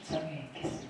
집중해 있겠습니다.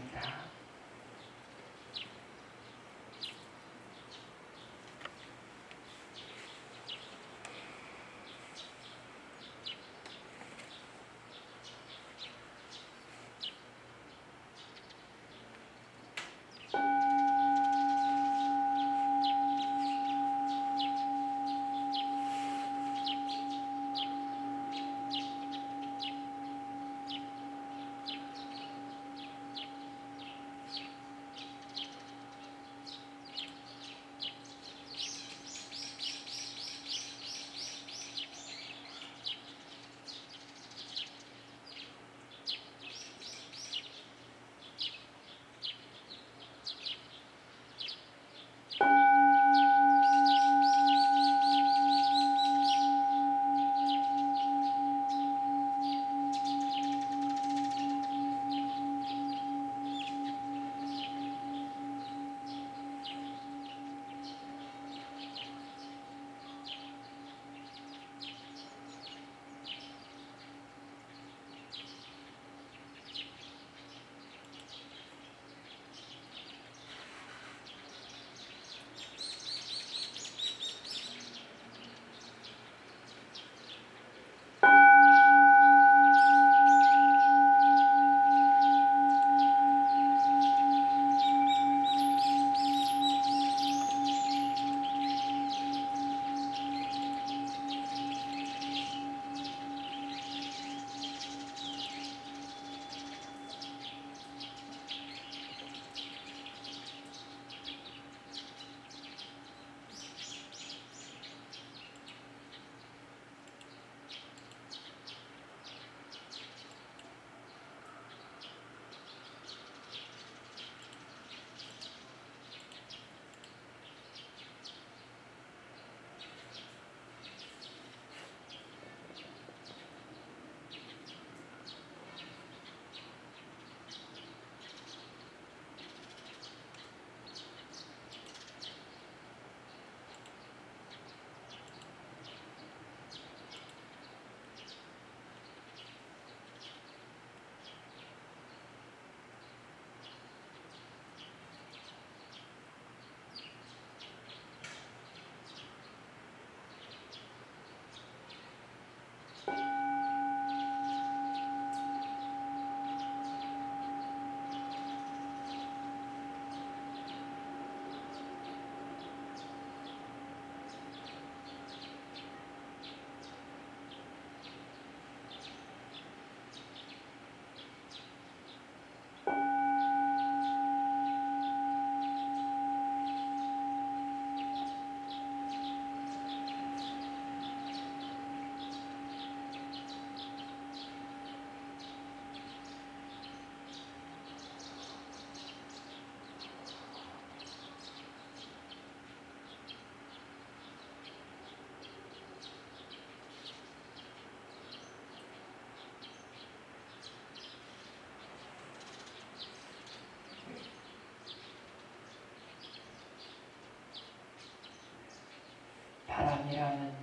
바람이라는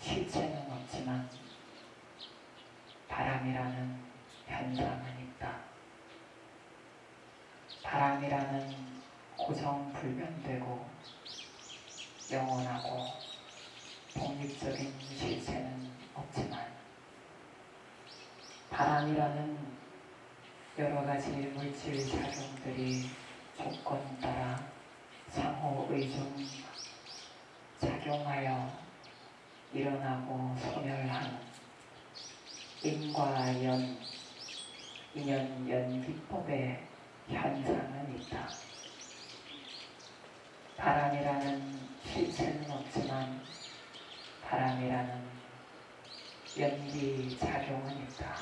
실체는 없지만 바람이라는 현상은 있다. 바람이라는 고정불변되고 영원하고 독립적인 실체는 없지만 바람이라는 여러가지 물질 작용들이 조건 따라 상호 의존 작용하여 일어나고 소멸하는 인과 연, 인연 연기법의 현상은 있다. 바람이라는 실체는 없지만 바람이라는 연기 작용은 있다.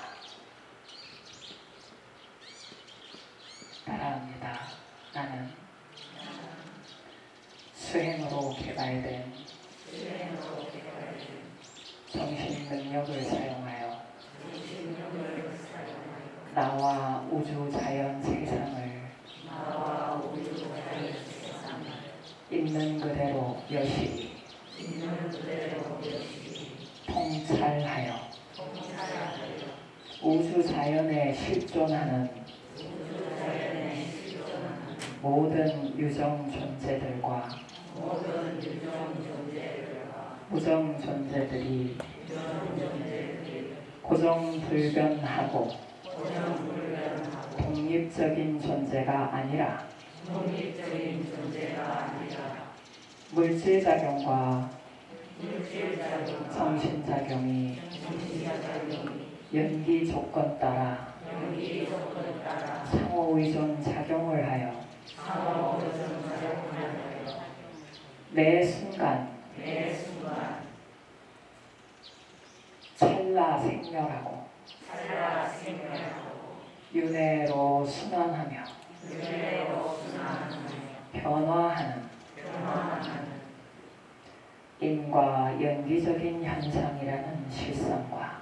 따라합니다. 나는 수행으로 개발된 정신 능력을 사용하여 나와 우주 자연 세상을 있는 그대로 여실히 통찰하여 우주 자연에 실존하는 모든 유정 존재들과 무정 존재들이 고정불변하고 독립적인 존재가 아니라 물질작용과 정신작용이 연기 조건 따라 상호의존 작용을 하여 매 순간 찰나 생멸하고 윤회로 순환하며 변화하는 인과 연기적인 현상이라는 실성과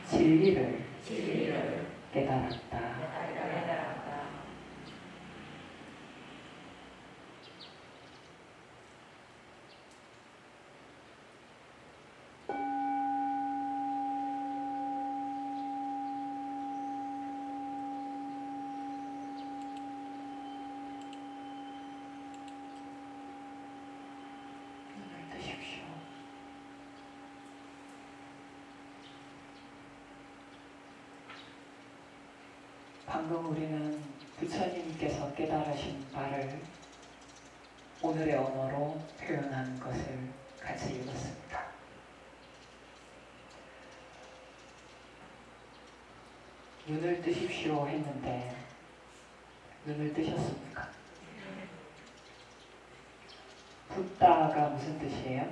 진리를 깨달았다. 방금 우리는 부처님께서 깨달으신 바를 오늘의 언어로 표현한 것을 같이 읽었습니다. 눈을 뜨십시오 했는데 눈을 뜨셨습니까? 붓다가 무슨 뜻이에요?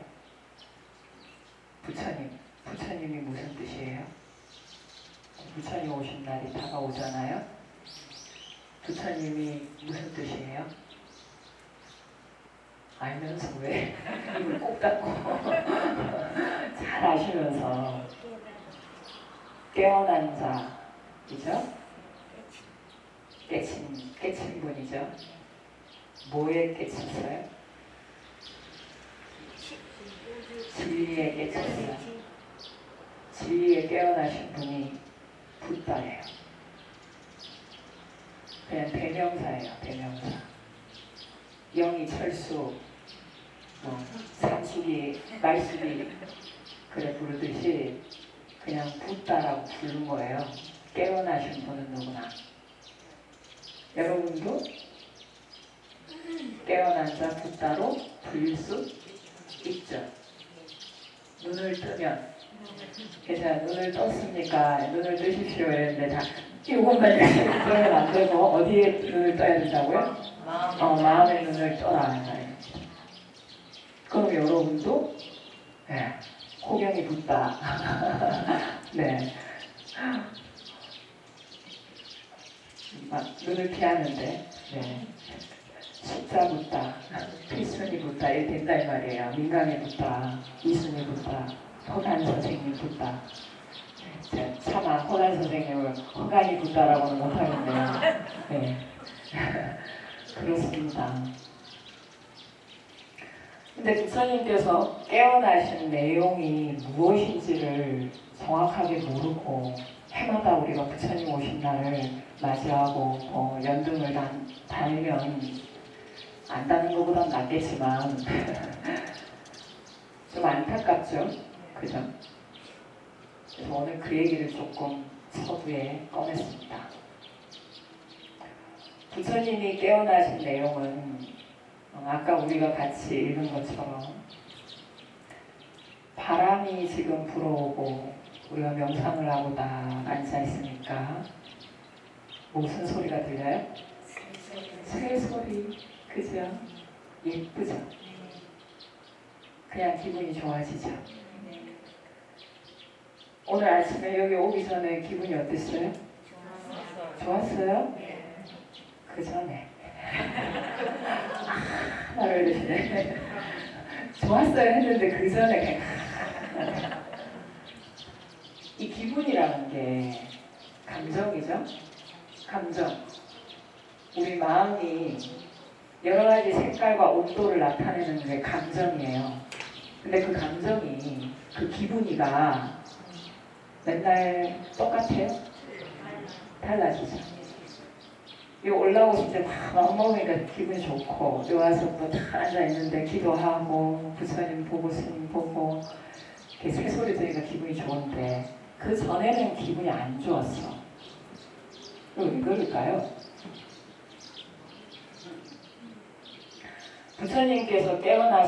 부처님이 무슨 뜻이에요? 부처님 오신 날이 다가오잖아요. 부처님이 무슨 뜻이에요? 알면서 왜 입을 꼭 닫고 잘 아시면서 깨어난 자이죠? 깨친 분이죠. 뭐에 깨쳤어요? 진리에 깨쳤어요. 진리에 깨어나신 분이 붓다예요. 그냥 대명사예요. 대명사. 영이 철수, 산수기, 말수기 그래 부르듯이 그냥 붓다라고 부른 거예요. 깨어나신 분은 누구나. 여러분도 깨어난 자 붓다로 불릴 수 있죠. 눈을 뜨면 제가 눈을 떴으니까 눈을 뜨십시오 이랬는데 다 이것만 이렇게 뜨면 안 되고 어디에 눈을 떠야 된다고요? 마음의 눈을 떠라. 그럼 여러분도 네, 호경이 붓다. 네. 눈을 피하는데 네. 숫자 붓다, 필순이 붓다 이렇게 된다 이 말이에요. 민강이 붓다, 이순이 붓다, 허간 선생님 붓다. 차마 허간 선생님을 허간이 붓다라고는 못하겠네요. 네. 그렇습니다. 근데 부처님께서 깨어나신 내용이 무엇인지를 정확하게 모르고 해마다 우리가 부처님 오신 날을 맞이하고 연등을 달면 안 다는 것보단 낫겠지만 좀 안타깝죠? 그죠? 그래서 오늘 그 얘기를 조금 서두에 꺼냈습니다. 부처님이 깨어나신 내용은 아까 우리가 같이 읽은 것처럼 바람이 지금 불어오고 우리가 명상을 하고 다 앉아있으니까 무슨 소리가 들려요? 새소리. 그죠? 예쁘죠? 그냥 기분이 좋아지죠? 오늘 아침에 여기 오기 전에 기분이 어땠어요? 좋았어요? 그 전에 말을 이러시네. 좋았어요 했는데 그 전에 이 기분이라는 게 감정이죠? 감정. 우리 마음이 여러 가지 색깔과 온도를 나타내는 게 감정이에요. 근데 그 감정이, 그 기분이가 맨날 똑같아요? 달라지죠. 이 올라오실 때 막 마음먹으니까 기분이 좋고, 여기 와서 또 다 앉아있는데 기도하고, 부처님 보고, 스님 보고, 이렇게 새소리 들으니까 기분이 좋은데, 그 전에는 기분이 안 좋았어. 왜 그럴까요? 부처님께서 깨어난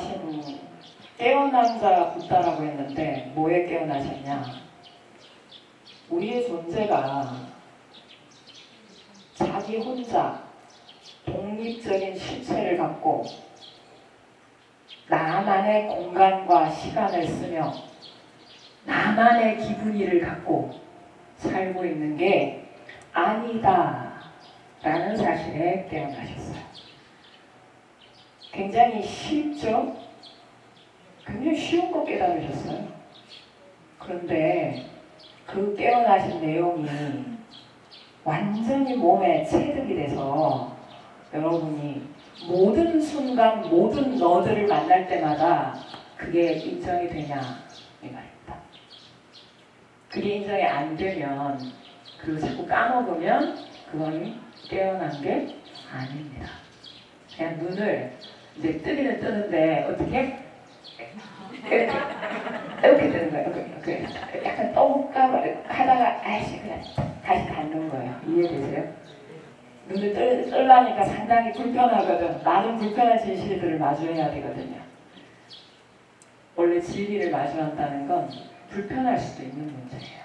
자 부다라고 했는데, 뭐에 깨어나셨냐? 우리의 존재가 자기 혼자 독립적인 실체를 갖고 나만의 공간과 시간을 쓰며 나만의 기분이를 갖고 살고 있는 게 아니다 라는 사실에 깨어나셨어요. 굉장히 쉽죠? 굉장히 쉬운 거 깨달으셨어요. 그런데 그 깨어나신 내용이 완전히 몸에 체득이 돼서 여러분이 모든 순간 모든 너들을 만날 때마다 그게 인정이 되냐 이 말입니다. 그게 인정이 안 되면, 그리고 자꾸 까먹으면 그건 깨어난 게 아닙니다. 그냥 눈을 이제 뜨기는 뜨는데 어떻게? 이렇게 되는 거예요. 이렇게. 약간 떠볼까 하다가 아이씨 그냥 다시 닫는 거예요. 이해되세요? 눈을 뜨려니까 상당히 불편하거든. 나는 불편한 진실들을 마주해야 되거든요. 원래 진리를 마주한다는 건 불편할 수도 있는 문제예요.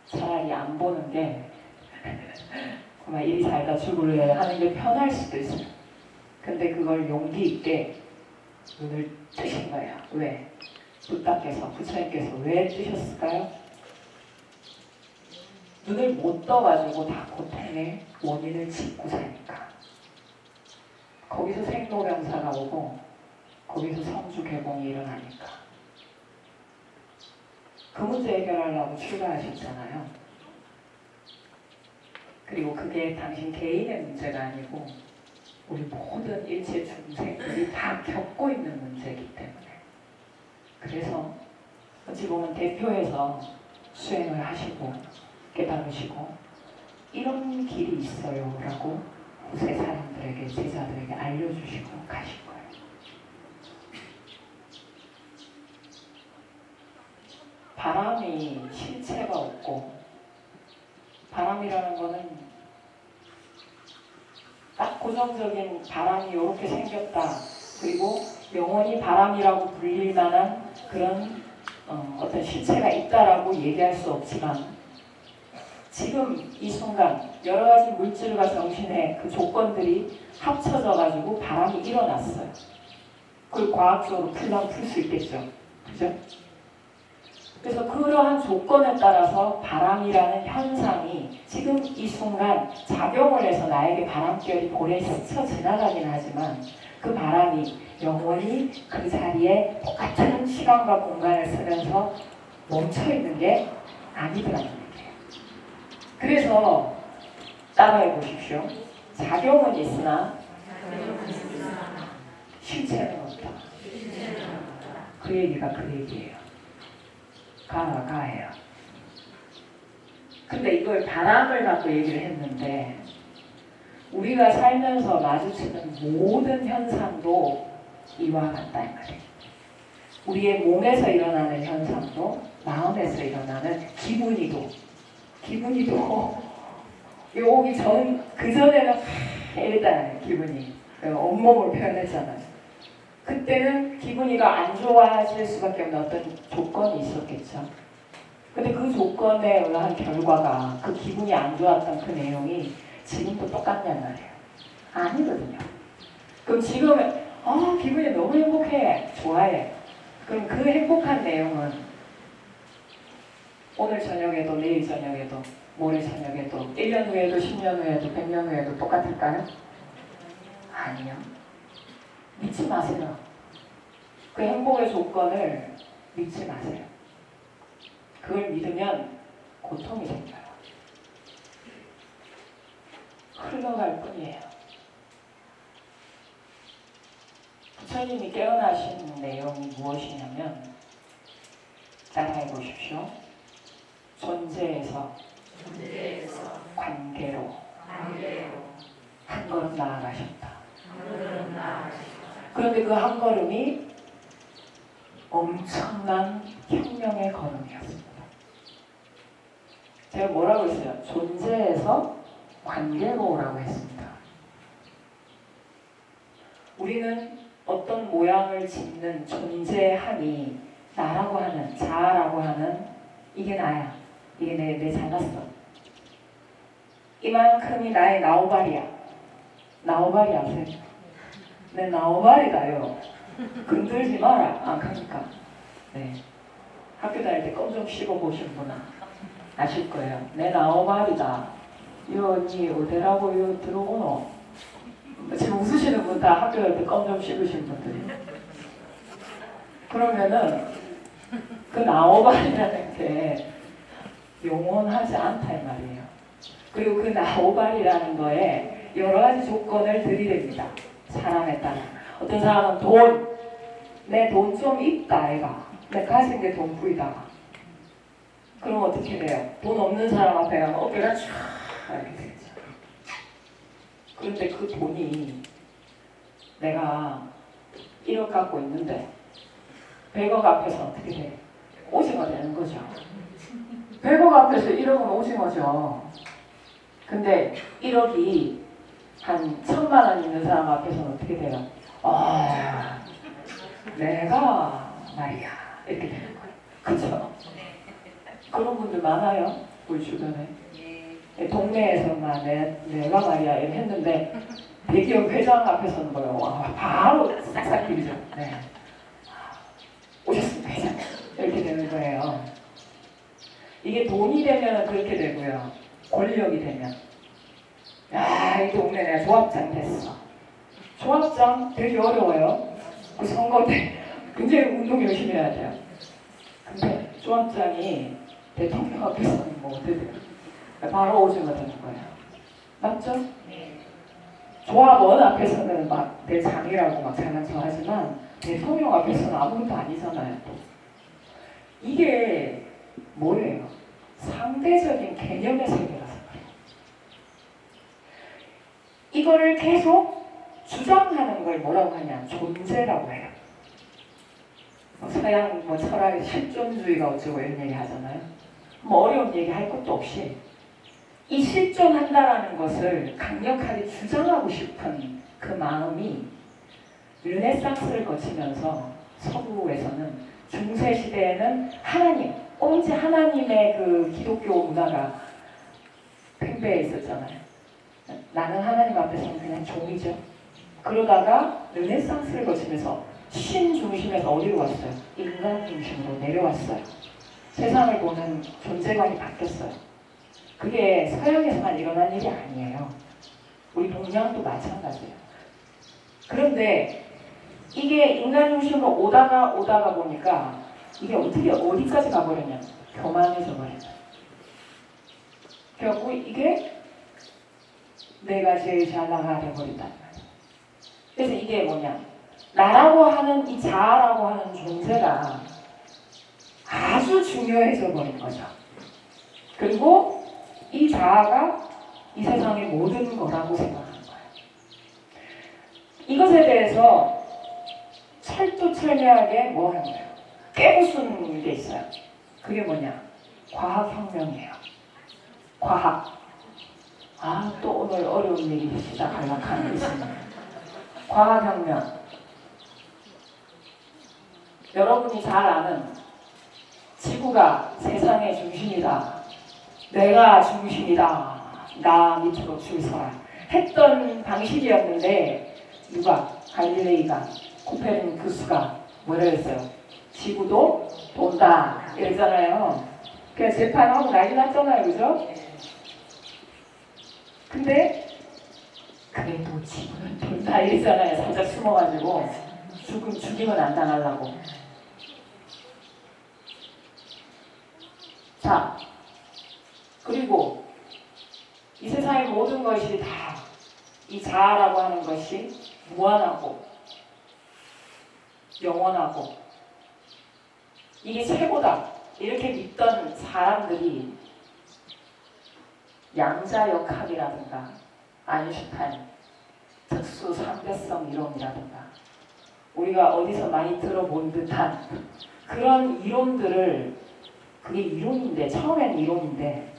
차라리 안 보는 게 정말 일이 살다 죽을래 하는 게 편할 수도 있어요. 근데 그걸 용기 있게 눈을 뜨신 거예요. 왜? 부처님께서 왜 뜨셨을까요? 눈을 못 떠가지고 다 고통의 원인을 짓고 사니까. 거기서 생로병사가 오고 거기서 성주개봉이 일어나니까. 그 문제 해결하려고 출가하셨잖아요. 그리고 그게 당신 개인의 문제가 아니고 우리 모든 일체 중생들이 다 겪고 있는 문제이기 때문에. 그래서 어찌 보면 대표해서 수행을 하시고 깨달으시고 이런 길이 있어요 라고 후세 사람들에게, 제자들에게 알려주시고 가신 거예요. 바람이 실체가 없고, 바람이라는 거는 딱 고정적인 바람이 이렇게 생겼다, 그리고 영원히 바람이라고 불릴 만한 그런 어떤 실체가 있다라고 얘기할 수 없지만, 지금 이 순간 여러 가지 물질과 정신의 그 조건들이 합쳐져 가지고 바람이 일어났어요. 그걸 과학적으로 풀면 풀 수 있겠죠. 그죠? 그래서 그러한 조건에 따라서 바람이라는 현상이 지금 이 순간 작용을 해서 나에게 바람결이 볼에 스쳐 지나가긴 하지만, 그 바람이 영원히 그 자리에 똑같은 시간과 공간을 쓰면서 멈춰있는 게 아니더라는 얘기예요. 그래서 따라해 보십시오. 작용은 있으나 실체는 없다. 그 얘기가 그 얘기예요. 가예요. 근데 이걸 바람을 갖고 얘기를 했는데, 우리가 살면서 마주치는 모든 현상도 이와 같다 이 말이에요. 우리의 몸에서 일어나는 현상도, 마음에서 일어나는 기분이도 여기 그 전에는 일단 기분이 온몸을 표현했잖아요. 그때는 기분이가 안 좋아질 수밖에 없는 어떤 조건이 있었겠죠. 근데 그 조건에 의한 결과가, 그 기분이 안 좋았던 그 내용이 지금도 똑같냔 말이에요. 아니거든요. 그럼 지금은 기분이 너무 행복해, 좋아해. 그럼 그 행복한 내용은 오늘 저녁에도, 내일 저녁에도, 모레 저녁에도, 1년 후에도, 10년 후에도, 100년 후에도 똑같을까요? 아니요. 믿지 마세요. 그 행복의 조건을 믿지 마세요. 그걸 믿으면 고통이 생겨요. 흘러갈 뿐이에요. 부처님이 깨어나신 내용이 무엇이냐면 따라해 보십시오. 존재에서 관계로 한 걸음 나아가셨다. 그런데 그 한 걸음이 엄청난 혁명의 걸음이었습니다. 제가 뭐라고 했어요? 존재에서 관계로라고 했습니다. 우리는 어떤 모양을 짓는 존재함이 나라고 하는, 자아라고 하는 이게 나야. 이게 내 잘났어. 이만큼이 나의 나오발이야. 나오발이 아세요? 내 나오발이다요. 건들지 마라. 안 가니까. 네. 학교 다닐 때 껌 좀 씹어보신 분은 아실 거예요. 내 나오발이다. 요 언니 어디라고 요 들어오노? 지금 웃으시는 분 다 학교 다닐 때 껌 좀 씹으신 분들이. 그러면은 그 나오발이라는 게 영원하지 않다 이 말이에요. 그리고 그 나오발이라는 거에 여러 가지 조건을 들이댑니다. 사람에 따라. 어떤 사람은 돈, 내 돈 좀 있다 아이가. 내 가진 게 돈부이다. 그럼 어떻게 돼요? 돈 없는 사람 앞에 가면 어깨가 쫙 이렇게 되겠죠. 그런데 그 돈이 내가 1억 갖고 있는데 100억 앞에서 어떻게 돼? 오징어 되는 거죠. 100억 앞에서 1억은 오징어죠. 근데 1억이 한 1000만 원 있는 사람 앞에서는 어떻게 돼요? 내가 말이야 이렇게 되는 거예요. 그쵸? 그런 분들 많아요. 우리 주변에. 동네에서만 내가 말이야 이렇게 했는데 대기업 회장 앞에서는 뭐요? 바로 싹싹 비리죠. 네. 오셨습니다 회장. 이렇게 되는 거예요. 이게 돈이 되면 그렇게 되고요. 권력이 되면 야, 이 동네 내가 조합장 됐어. 조합장 되게 어려워요. 그 선거 때 굉장히 운동 열심히 해야 돼요. 근데 조합장이 대통령 앞에서는 뭐 어떻게 돼요? 바로 오징어 되는 거예요. 맞죠? 네. 조합원 앞에서는 막 내 장이라고 막 장난쳐 하지만 대통령 앞에서는 아무것도 아니잖아요. 또. 이게 뭐예요? 상대적인 개념의 세계라서 그래요. 이거를 계속 주장하는 걸 뭐라고 하냐? 존재라고 해요. 서양 철학의 실존주의가 어쩌고 이런 얘기 하잖아요. 뭐 어려운 얘기 할 것도 없이 이 실존한다라는 것을 강력하게 주장하고 싶은 그 마음이 르네상스를 거치면서 서구에서는 중세시대에는 하나님, 오로지 하나님의 그 기독교 문화가 팽배해 있었잖아요. 나는 하나님 앞에서는 그냥 종이죠. 그러다가 르네상스를 거치면서 신 중심에서 어디로 왔어요? 인간 중심으로 내려왔어요. 세상을 보는 존재관이 바뀌었어요. 그게 서양에서만 일어난 일이 아니에요. 우리 동양도 마찬가지예요. 그런데 이게 인간 중심으로 오다가 보니까 이게 어떻게 어디까지 가버렸냐? 교만해져 버려요. 결국 이게 내가 제일 잘 나가야 돼버린단 말이에요. 그래서 이게 뭐냐? 나라고 하는 이 자아라고 하는 존재가 아주 중요해져 버린 거죠. 그리고 이 자아가 이 세상의 모든 거라고 생각하는 거예요. 이것에 대해서 철두철미하게 뭐 하는 거예요? 깨부수는 게 있어요. 그게 뭐냐? 과학혁명이에요. 과학. 또 오늘 어려운 얘기 시작하려고 하는 게 있습니다. 과학혁명. 여러분이 잘 아는 지구가 세상의 중심이다. 내가 중심이다. 나 밑으로 줄 서라. 했던 방식이었는데 누가? 갈릴레이가, 코페르니쿠스가 뭐라 했어요? 지구도 돈다. 이랬잖아요. 그래서 재판하고 난리 났잖아요. 그죠? 근데 그래도 지구는 돈다. 이랬잖아요. 살짝 숨어가지고 죽이면 안 당하려고. 자, 그리고 이 세상의 모든 것이 다 이 자아라고 하는 것이 무한하고 영원하고 이게 최고다 이렇게 믿던 사람들이 양자역학이라든가 아인슈타인 특수 상대성 이론이라든가 우리가 어디서 많이 들어본 듯한 그런 이론들을 그게 이론인데 처음에는 이론인데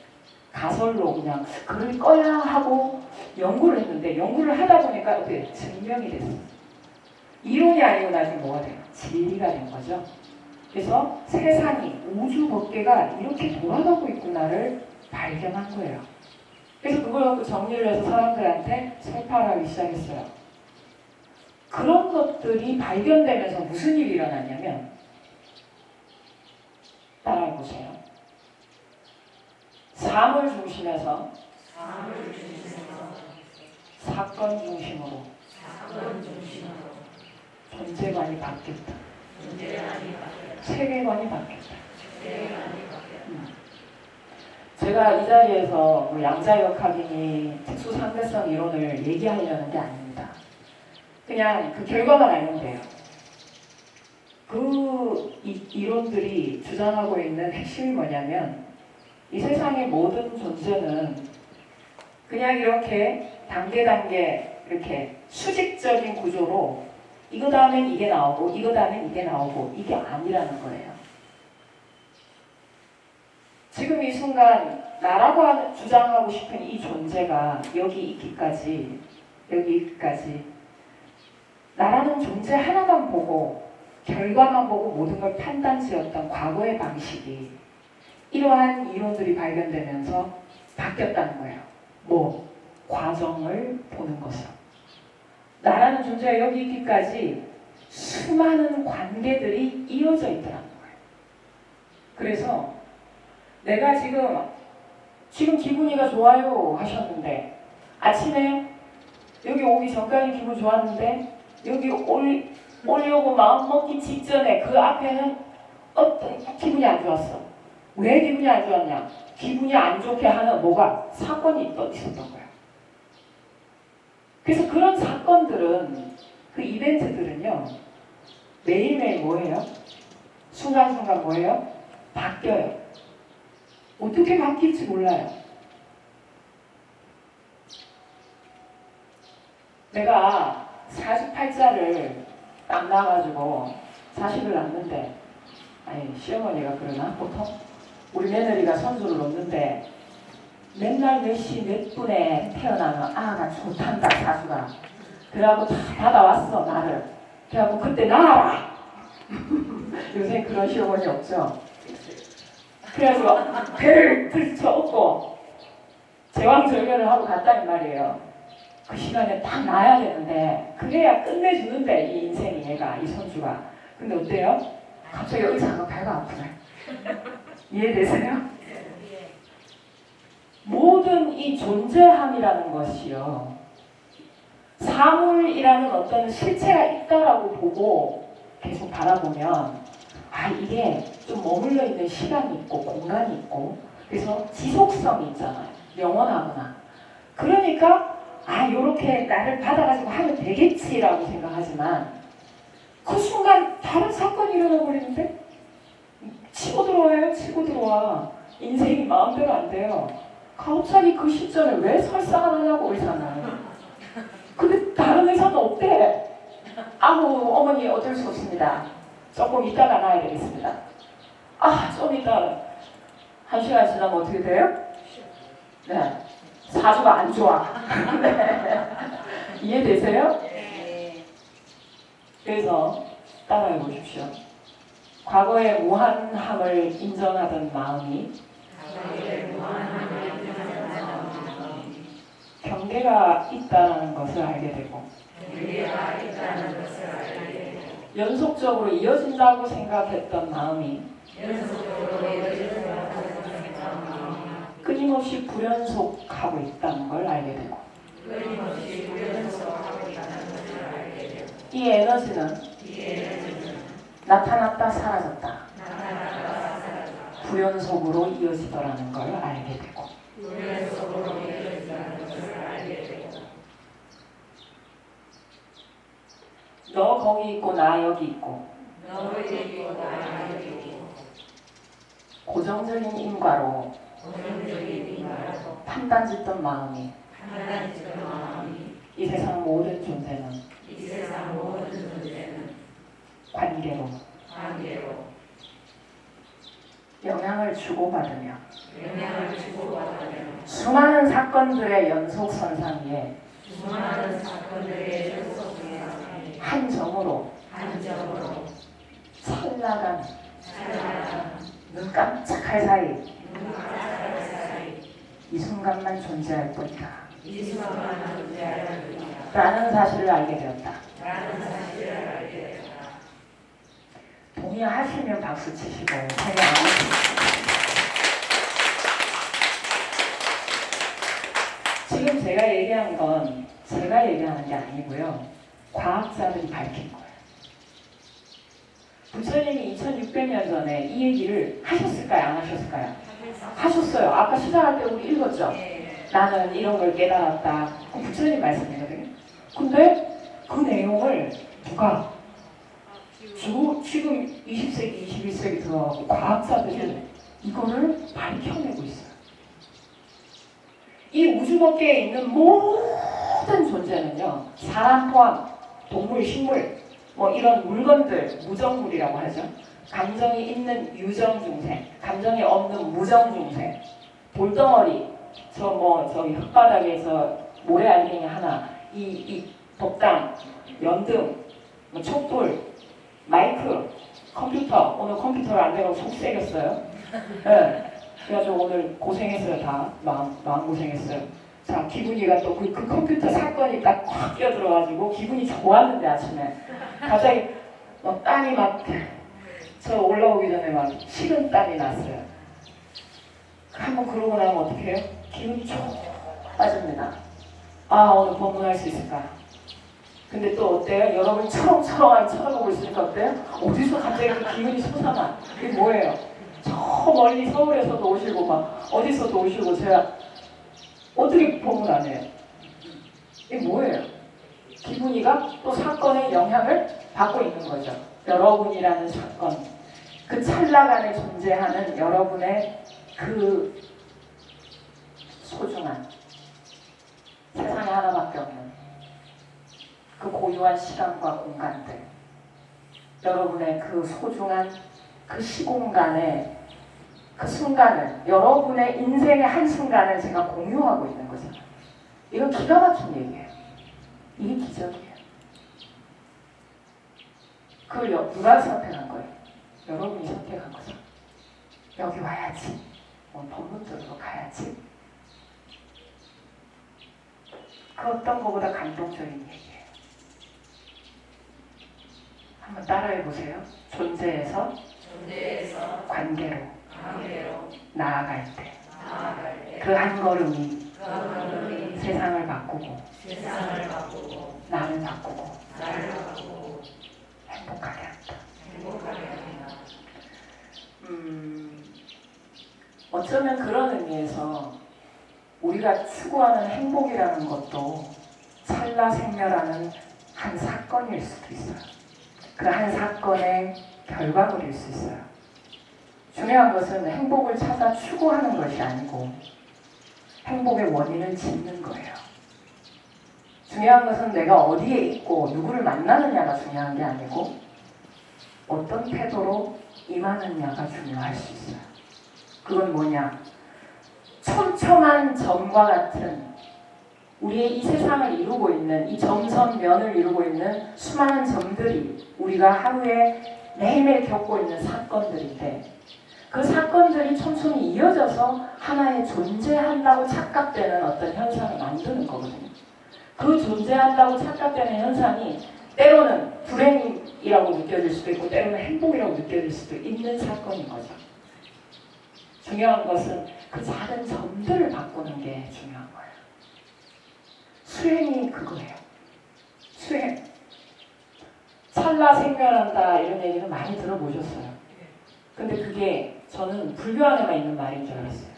가설로 그냥 그럴 거야 하고 연구를 했는데 연구를 하다 보니까 어떻게 증명이 됐어. 이론이 아니고 나중에 뭐가 돼요? 진리가 된 거죠. 그래서 세상이 우주 법계가 이렇게 돌아가고 있구나를 발견한 거예요. 그래서 그걸 갖고 정리를 해서 사람들한테 설파를 하기 시작했어요. 그런 것들이 발견되면서 무슨 일이 일어났냐면 따라해보세요. 삶을 중심에서 사건 중심으로 존재관이 바뀌었다. 세계관이 바뀌었다. 제가 이 자리에서 뭐 양자역학이니 특수상대성 이론을 얘기하려는 게 아닙니다. 그냥 그 결과만 알면 돼요. 그 이론들이 주장하고 있는 핵심이 뭐냐면 이 세상의 모든 존재는 그냥 이렇게 단계 이렇게 수직적인 구조로 이거 다음엔 이게 나오고 이거 다음엔 이게 나오고 이게 아니라는 거예요. 지금 이 순간 나라고 주장하고 싶은 이 존재가 여기 있기까지 나라는 존재 하나만 보고 결과만 보고 모든 걸 판단지었던 과거의 방식이 이러한 이론들이 발견되면서 바뀌었다는 거예요. 뭐? 과정을 보는 것이요. 나라는 존재가 여기 있기까지 수많은 관계들이 이어져 있더라는 거예요. 그래서 내가 지금 기분이가 좋아요 하셨는데 아침에 여기 오기 전까지 기분 좋았는데 여기 오려고 마음 먹기 직전에 그 앞에는 어떤 기분이 안 좋았어. 왜 기분이 안 좋았냐? 기분이 안 좋게 하는 뭐가 사건이 있었던 거야. 그래서 그런 사건들은 그 이벤트들은요 매일매일 뭐예요? 순간순간 뭐예요? 바뀌어요. 어떻게 바뀔지 몰라요. 내가 48자를 딱 낳아가지고 자식을 낳는데 아니 시어머니가 그러나 보통 우리 며느리가 선수를 놓는데 맨날 몇 시 몇 분에 태어나면 아가 좋단다 사수가 그래갖고 다 받아왔어 나를 그래갖고 그때 나와라 요새 그런 시어머니 없죠. 그래가지고 배를 들쳐업고 제왕절개를 하고 갔다는 말이에요. 그 시간에 딱 나야 되는데 그래야 끝내주는데 이 인생이 얘가 이 손주가. 근데 어때요? 갑자기 의사가 배가 아프네. 이해되세요? 모든 이 존재함이라는 것이요 사물이라는 어떤 실체가 있다라고 보고 계속 바라보면 아 이게 좀 머물러 있는 시간이 있고 공간이 있고 그래서 지속성이 있잖아요. 영원하구나. 그러니까 아 요렇게 나를 받아가지고 하면 되겠지라고 생각하지만 그 순간 다른 사건이 일어나버리는데 치고 들어와. 인생이 마음대로 안 돼요. 갑자기 그 시점에 왜 설사가 나냐고 의사는. 근데 다른 의사는 없대. 아무 어머니 어쩔 수 없습니다. 조금 이따가 나야 되겠습니다. 좀 이따 1시간 지나면 어떻게 돼요? 네. 사주가 안 좋아. 네. 이해되세요? 네. 그래서 따라해 보십시오. 과거의 무한함을 인정하던 마음이 경계가 있다는 것을 알게 되고 연속적으로 이어진다고 생각했던 마음이 끊임없이 불연속하고 있다는 걸 알게 되고 이 에너지는 나타났다 사라졌다 불연속으로 이어지더라는 걸 알게 되고 너 거기 있고 나 여기 있고. 너 거기 있고 나 여기 있고. 고정적인 인과로 고정적인 인과로 판단짓던 마음이 판단짓던 마음이 이 세상 모든 존재는 이 세상 모든 존재는 관계로 영향을 주고받으며 영향을 주고받으며 수많은 사건들의 연속선상 위에 수많은 사건들의 연속선상에 한정으로 한정으로 찰나간 찰나간 눈 깜짝할 사이 눈 깜짝할 사이 이 순간만 존재할 뿐이다 이 순간만 존재할 뿐이다 라는 사실을 알게 되었다. 라는 사실을 알게 되었다. 동의하시면 박수 치시고 찬양하겠습니다. 지금 제가 얘기한 건 제가 얘기하는 게 아니고요. 과학자들이 밝힌 거예요. 부처님이 2600년 전에 이 얘기를 하셨을까요? 안 하셨을까요? 하셨어요. 아까 시작할 때 우리 읽었죠? 나는 이런 걸 깨달았다. 그 부처님 말씀이거든요. 근데 그 내용을 누가 지금 20세기, 21세기 들어가고 과학자들이 이거를 밝혀내고 있어요. 이 우주밖에 있는 모든 존재는요. 사람 포함, 동물, 식물, 뭐 이런 물건들, 무정물이라고 하죠. 감정이 있는 유정중생, 감정이 없는 무정중생, 돌덩어리, 저기 흙바닥에서 모래알갱이 하나, 이 덕당, 연등, 뭐 촛불, 마이크, 컴퓨터. 오늘 컴퓨터를 안 돼가고 속 세겠어요. 네. 그래가지고 오늘 고생했어요. 다 마음 고생했어요. 자, 기분이가 또 그 컴퓨터 사건이 딱 확 끼어들어가지고 기분이 좋았는데 아침에 갑자기 땀이 막 저 올라오기 전에 막 식은 땀이 났어요. 한번 그러고 나면 어떻게 해요? 기분이 쭉 빠집니다. 아, 오늘 법문할 수 있을까? 근데 또 어때요? 여러분 초롱초롱하게 쳐다보고 있으니까 어때요? 어디서 갑자기 그 기분이 솟아나? 그게 뭐예요? 저 멀리 서울에서도 오시고 막 어디서도 오시고 제가 어떻게 법문 안 해요? 이게 뭐예요? 기분이가 또 사건에 영향을 받고 있는 거죠. 여러분이라는 사건, 그 찰나간에 존재하는 여러분의 그 소중한 세상에 하나밖에 없는 그 고유한 시간과 공간들, 여러분의 그 소중한 그 시공간의 그 순간을, 여러분의 인생의 한순간을 제가 공유하고 있는 거잖아요. 이건 기가 막힌 얘기예요. 이게 기적이에요. 그걸 누가 선택한 거예요? 여러분이 선택한 거죠. 여기 와야지. 법문 들으러 가야지. 그 어떤 것보다 감동적인 얘기예요. 한번 따라해 보세요. 존재에서 관계로 나아갈 때 그 한 걸음이 세상을 바꾸고 나를 바꾸고 행복하게 한다. 어쩌면 그런 의미에서 우리가 추구하는 행복이라는 것도 찰나생멸하는 한 사건일 수도 있어요. 그 한 사건의 결과물일 수 있어요. 중요한 것은 행복을 찾아 추구하는 것이 아니고 행복의 원인을 짓는 거예요. 중요한 것은 내가 어디에 있고 누구를 만나느냐가 중요한 게 아니고 어떤 태도로 임하느냐가 중요할 수 있어요. 그건 뭐냐? 촘촘한 점과 같은 우리의 이 세상을 이루고 있는 이 점선면을 이루고 있는 수많은 점들이 우리가 하루에 매일매일 겪고 있는 사건들인데 그 사건들이 촘촘히 이어져서 하나의 존재한다고 착각되는 어떤 현상을 만드는 거거든요. 그 존재한다고 착각되는 현상이 때로는 불행이라고 느껴질 수도 있고 때로는 행복이라고 느껴질 수도 있는 사건인 거죠. 중요한 것은 그 작은 점들을 바꾸는 게 중요한 거예요. 수행이 그거예요. 수행. 찰나생멸한다 이런 얘기는 많이 들어보셨어요. 근데 그게 저는 불교 안에만 있는 말인 줄 알았어요.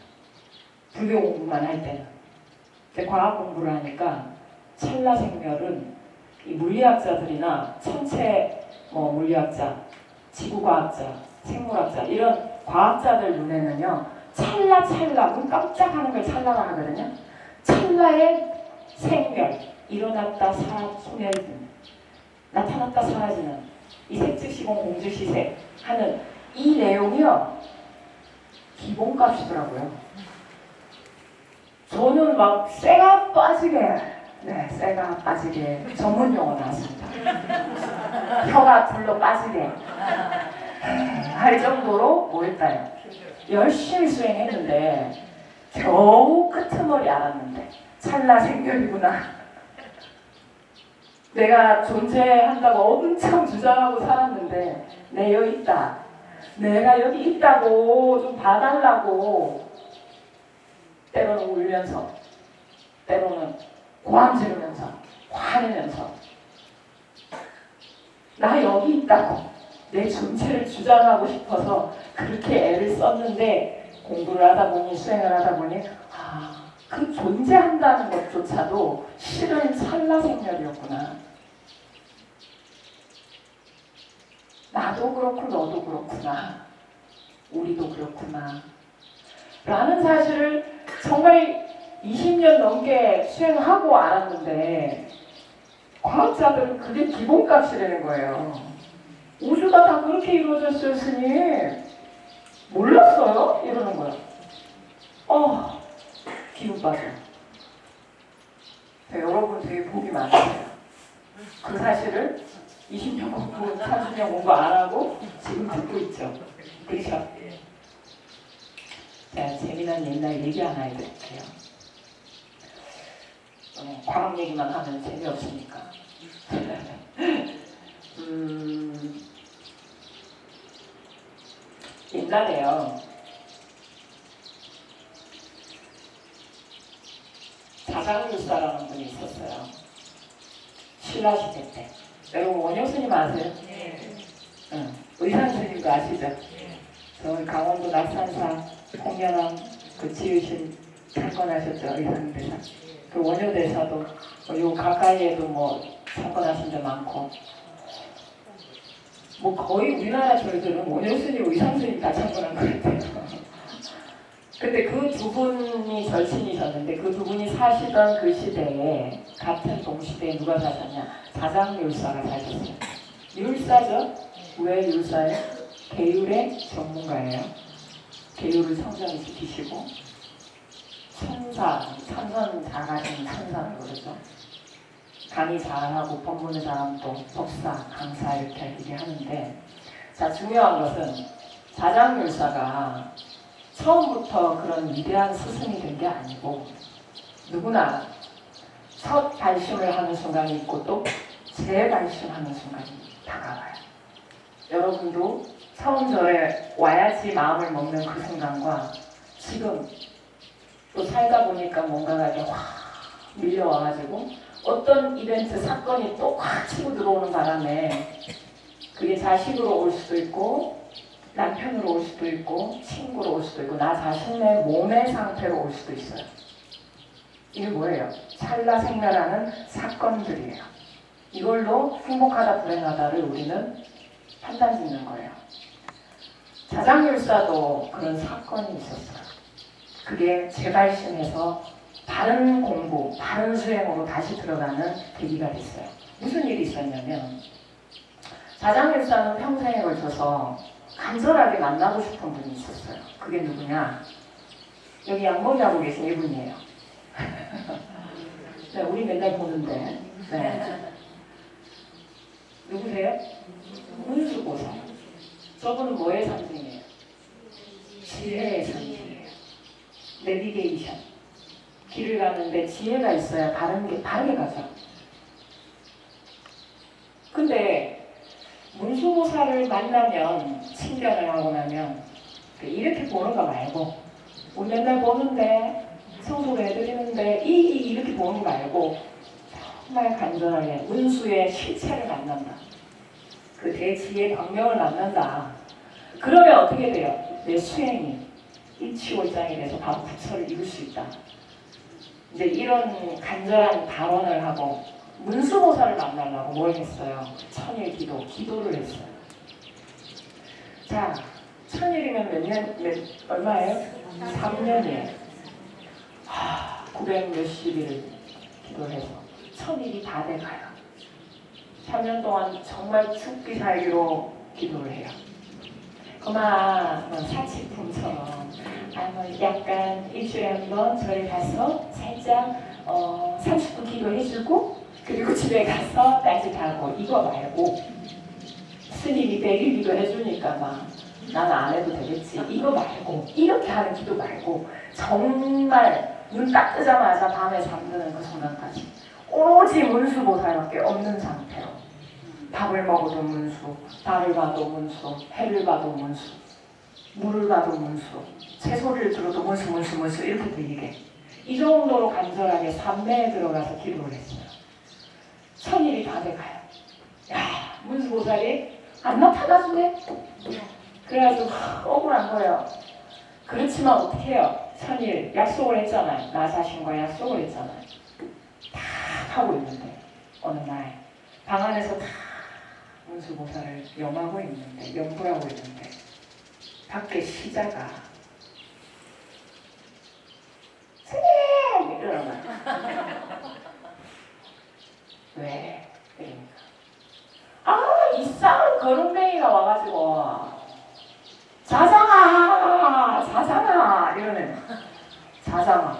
불교 공부만 할 때는. 근데 과학 공부를 하니까 찰나생멸은 이 물리학자들이나 천체 물리학자, 지구과학자, 생물학자 이런 과학자들 눈에는요 찰나 눈 깜짝하는 걸 찰나라 하거든요. 찰나의 생멸, 일어났다 소멸, 나타났다 사라지는 이 색즉시공 공즉시색 하는 이 내용이요 기본값이더라고요. 저는 막 쇠가 빠지게 전문 용어 나왔습니다. 혀가 둘러 빠지게 할 정도로 뭐했다요. 열심히 수행했는데 겨우 끄트머리 알았는데 찰나 생멸이구나. 내가 존재한다고 엄청 주장하고 살았는데 내 여기 있다. 내가 여기 있다고 좀 봐달라고 때로는 울면서 때로는 고함 지르면서 화내면서 나 여기 있다고 내 존재를 주장하고 싶어서 그렇게 애를 썼는데 공부를 하다 보니 수행을 하다 보니 그 존재한다는 것조차도 실은 찰나생멸이었구나. 나도 그렇고 너도 그렇구나. 우리도 그렇구나. 라는 사실을 정말 20년 넘게 수행하고 알았는데 과학자들은 그게 기본값이라는 거예요. 우주가 다 그렇게 이루어졌어요, 스님. 몰랐어요? 이러는 거야. 기분 빠져. 여러분 되게 복이 많으세요. 그 사실을 20년 공부, 30년 공부 안 하고 지금 듣고 있죠. 그렇죠? 자, 재미난 옛날 얘기 하나 해드릴게요. 과학 얘기만 하면 재미없으니까. 옛날에요. 자장율사라는 분이 있었어요. 신라시대 때. 여러분 원효스님 아세요? 네. 의상스님도 아시죠? 저 강원도 낙산사 홍련왕 그 지으신 창건하셨죠. 의상대사. 그 원효대사도 요 가까이에도 창건하신 데 많고 거의 우리나라 절들은 원효스님, 의상스님 다 창건한 것 같아요. 근데 그 두 분이 절친이셨는데 그 두 분이 사시던 그 시대에 같은 동시대에 누가 사셨냐? 자장율사가 사셨어요. 율사죠? 왜 율사예요? 계율의 전문가예요. 계율을 성장히 지키시고 천사, 참선 잘하시는 천사라고 그러죠. 강의 잘하고 법문을 잘하면 또 법사, 강사 이렇게 얘기하는데 자 중요한 것은 자장율사가 처음부터 그런 위대한 스승이 된 게 아니고 누구나 첫 발심을 하는 순간이 있고 또 재발심하는 순간이 다가와요. 여러분도 처음 절에 와야지 마음을 먹는 그 순간과 지금 또 살다 보니까 뭔가가 이렇게 확 밀려와가지고 어떤 이벤트 사건이 또 확 치고 들어오는 바람에 그게 자식으로 올 수도 있고 남편으로 올 수도 있고 친구로 올 수도 있고 나 자신의 몸의 상태로 올 수도 있어요. 이게 뭐예요? 찰나생멸하는 사건들이에요. 이걸로 행복하다 불행하다를 우리는 판단 짓는 거예요. 자장율사도 그런 사건이 있었어요. 그게 재발심해서 바른 공부, 바른 수행으로 다시 들어가는 계기가 됐어요. 무슨 일이 있었냐면 자장율사는 평생에 걸쳐서 간절하게 만나고 싶은 분이 있었어요. 그게 누구냐? 여기 양봉이하고 계신 이분이에요. 네, 우리 맨날 보는데. 네. 누구세요? 문수보살. 저분은 뭐의 상징이에요? 지혜의 상징이에요. 내비게이션. 길을 가는데 지혜가 있어야 바르게 가죠. 근데 문수보살을 만나면 친견을 하고 나면 이렇게 보는 거 말고 우리 맨날 보는데 성소를 해드리는데 이렇게 보는 거 말고 정말 간절하게 문수의 실체를 만난다. 그 대지의 광명을 만난다. 그러면 어떻게 돼요? 내 수행이 일치월장이 돼서 바로 부처를 이룰 수 있다. 이제 이런 간절한 발언을 하고 문수보살을 만나려고 뭘 했어요? 천일 기도를 했어요. 자, 천일이면 얼마예요? 3년이에요. 900 몇십일 기도를 해서 천일이 다 돼가요. 3년 동안 정말 죽기 살기로 기도를 해요. 그만 사치품처럼 약간 일주일에 한 번 절에 가서 살짝 30분 기도해주고 그리고 집에 가서 낮에 자고 이거 말고 스님이 100일 기도해주니까 막 나는 안 해도 되겠지 이거 말고 이렇게 하는 기도 말고 정말 눈 딱 뜨자마자 밤에 잠드는 그 순간까지 오로지 문수보살밖에 없는 상태로 밥을 먹어도 문수, 달을 봐도 문수, 해를 봐도 문수, 물을 봐도 문수, 새소리를 들어도 문수 이렇게 들리게 이 정도로 간절하게 삼매에 들어가서 기도를 했어요. 천일이 다 돼가요. 야, 문수보살이 안 나타나주네? 그래가지고 억울한 거예요. 그렇지만 어떻게 해요? 천일 약속을 했잖아요. 나 자신과 약속을 했잖아요. 다 하고 있는데 어느 날 방 안에서 다 문수보살을 염하고 있는데 염불하고 있는데 밖에 시자가 스님! 이러는 거야. 왜? 이러니까 이상한 거름뱅이가 와가지고 자장아 이러는 자장아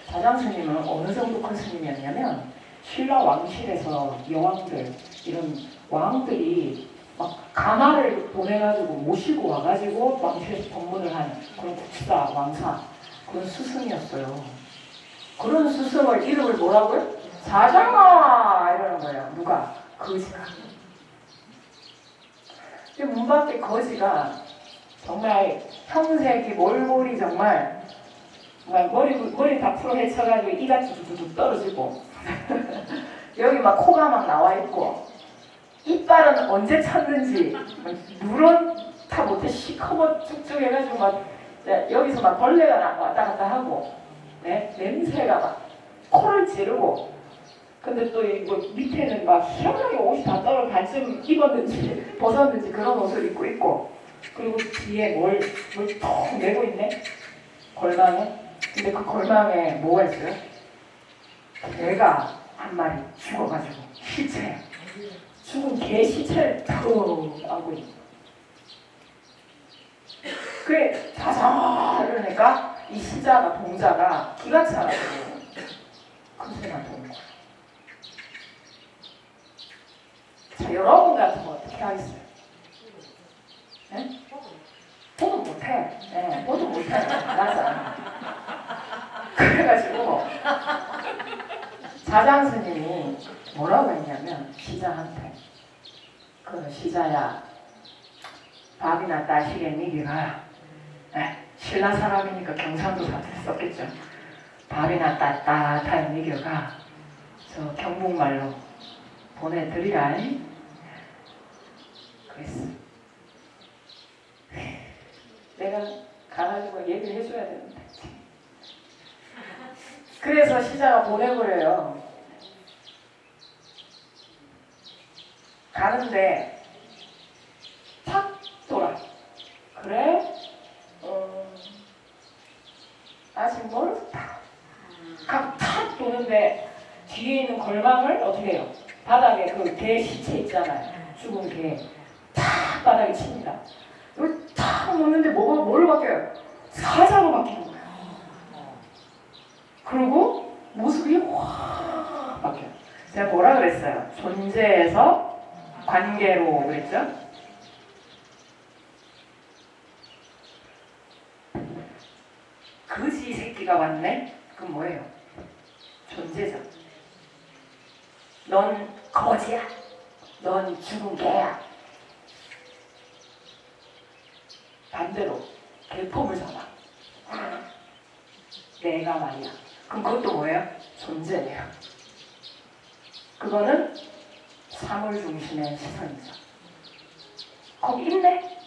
자장 스님은 어느 정도 큰 스님이었냐면 신라 왕실에서 여왕들 이런 왕들이 막 가마를 보내가지고 모시고 와가지고 왕실에서 법문을 하는 그런 국사 왕사 그런 스승이었어요. 그런 스승을 이름을 뭐라고요? 자장아 이러는 거예요. 누가? 거지가. 문 밖에 거지가 정말 평색이 몰골이 정말 머리 다 풀어 헤쳐가지고 이가 두두두 떨어지고 여기 막 코가 막 나와 있고 이빨은 언제 쳤는지 누런 다 못해 시커먼 쭉쭉 해가지고 막 여기서 막 벌레가 왔다 갔다 하고 네? 냄새가 막 코를 찌르고 근데 또 뭐 밑에는 막 희한하게 옷이 다 떨어 반쯤 입었는지 벗었는지 그런 옷을 입고 있고 그리고 뒤에 뭘 톡 메고 있네 골망에. 근데 그 골망에 뭐가 있어요? 개가 한 마리 죽어가지고 시체 죽은 개 시체를 툭 안고 있는 그래 자자 이러니까 이 시자가 동자가 기가 차가지고 큰소리만 도는 거야. 자 여러분 같으면 어떻게 하겠어요? 네? 보도 못해. 네, 보도 못해. 맞아. 그래가지고 자장 스님이 뭐라고 했냐면 시자한테 그 시자야 밥이나 따시겠니 네가 신라 사람이니까 경상도 사투리 썼겠죠. 밥이나 따뜻한 니겨가 저 경북말로 보내드리라 그랬어. 내가 가가지고 얘기를 해줘야 되는데 그래서 시자가 보내버려요. 가는데 탁 돌아. 그래? 아직 모르겠다. 탁 도는데 뒤에 있는 골망을 어떻게 해요? 바닥에 그 개 시체 있잖아요. 죽은 개. 탁 바닥에 칩니다. 여기 탁 놓는데 뭘로 바뀌어요? 사자로 바뀌는 거예요. 그리고 모습이 확 바뀌어요. 제가 뭐라 그랬어요? 존재에서 관계로 그랬죠? 거지 새끼가 왔네? 그럼 뭐예요? 존재죠. 넌 거지야. 넌 죽은 개야. 반대로 개폼을 잡아. 내가 말이야. 그럼 그것도 뭐예요? 존재예요. 그거는 사물 중심의 시선이죠. 거기 있네?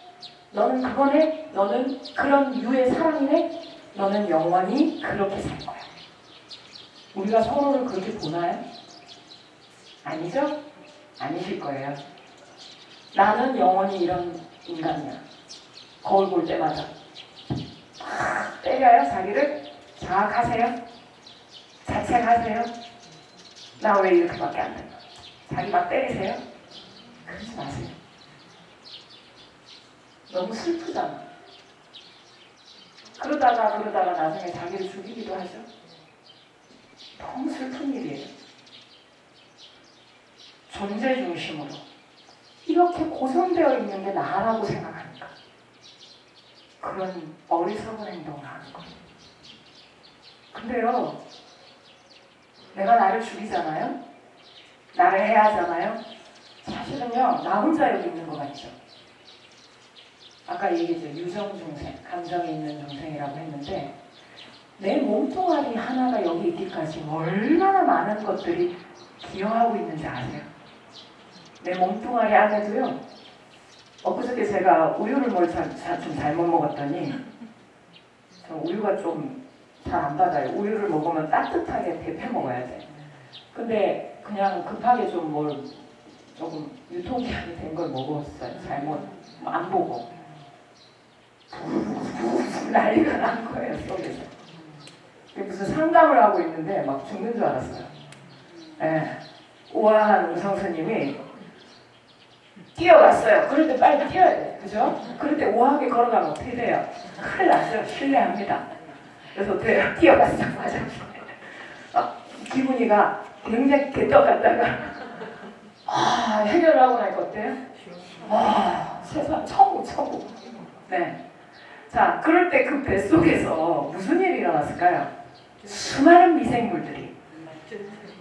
너는 그거네? 너는 그런 유의 사람이네? 너는 영원히 그렇게 살 거야. 우리가 서로를 그렇게 보나요? 아니죠? 아니실 거예요. 나는 영원히 이런 인간이야. 거울 볼 때마다 때려요? 자기를? 자학하세요? 자책하세요? 나 왜 이렇게밖에 안 되나? 자기 막 때리세요? 그러지 마세요. 너무 슬프잖아. 그러다가 나중에 자기를 죽이기도 하죠. 너무 슬픈 일이에요. 존재 중심으로 이렇게 고정되어 있는 게 나라고 생각하니까 그런 어리석은 행동을 하는 거예요. 근데요, 내가 나를 죽이잖아요? 나를 해야 하잖아요? 사실은요, 나 혼자 여기 있는 거 같죠? 아까 얘기했죠. 유정중생, 감정이 있는 중생이라고 했는데 내 몸뚱아리 하나가 여기 있기까지 얼마나 많은 것들이 기여하고 있는지 아세요? 내 몸뚱아리 안에도요. 엊그저께 제가 우유를 좀 잘못 먹었더니 저 우유가 좀 잘 안 받아요. 우유를 먹으면 따뜻하게 데펴 먹어야 돼. 근데 그냥 급하게 좀 조금 유통기한이 된 걸 먹었어요. 잘못 안 보고 난리가 난 거예요. 속에서. 무슨 상담을 하고 있는데 막 죽는 줄 알았어요. 예. 우아한 음성 스님이 뛰어갔어요. 그럴 때 빨리 뛰어야 돼. 그죠? 그럴 때 우아하게 걸어가면 어떻게 돼요? 큰일 나죠. 실례합니다. 그래서 어떻게 해요? 뛰어갔어요. 화장실에. 기분이가 굉장히 개떡같다가 해결을 하고 나니까 어때요? 세상 천국. 네. 자, 그럴 때 그 뱃속에서 무슨 일이 일어났을까요? 수많은 미생물들이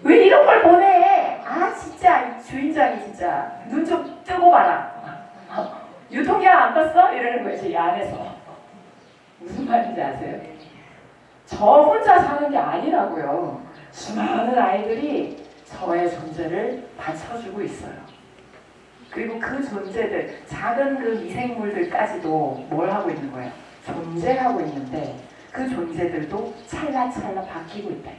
왜 이런 걸 보내? 진짜 주인장이 진짜 눈 좀 뜨고 봐라. 유통기한 안 봤어? 이러는 거지 이 안에서. 무슨 말인지 아세요? 저 혼자 사는 게 아니라고요. 수많은 아이들이 저의 존재를 받쳐주고 있어요. 그리고 그 존재들, 작은 그 미생물들까지도 뭘 하고 있는 거예요? 존재하고 있는데 그 존재들도 찰나찰나 바뀌고 있다.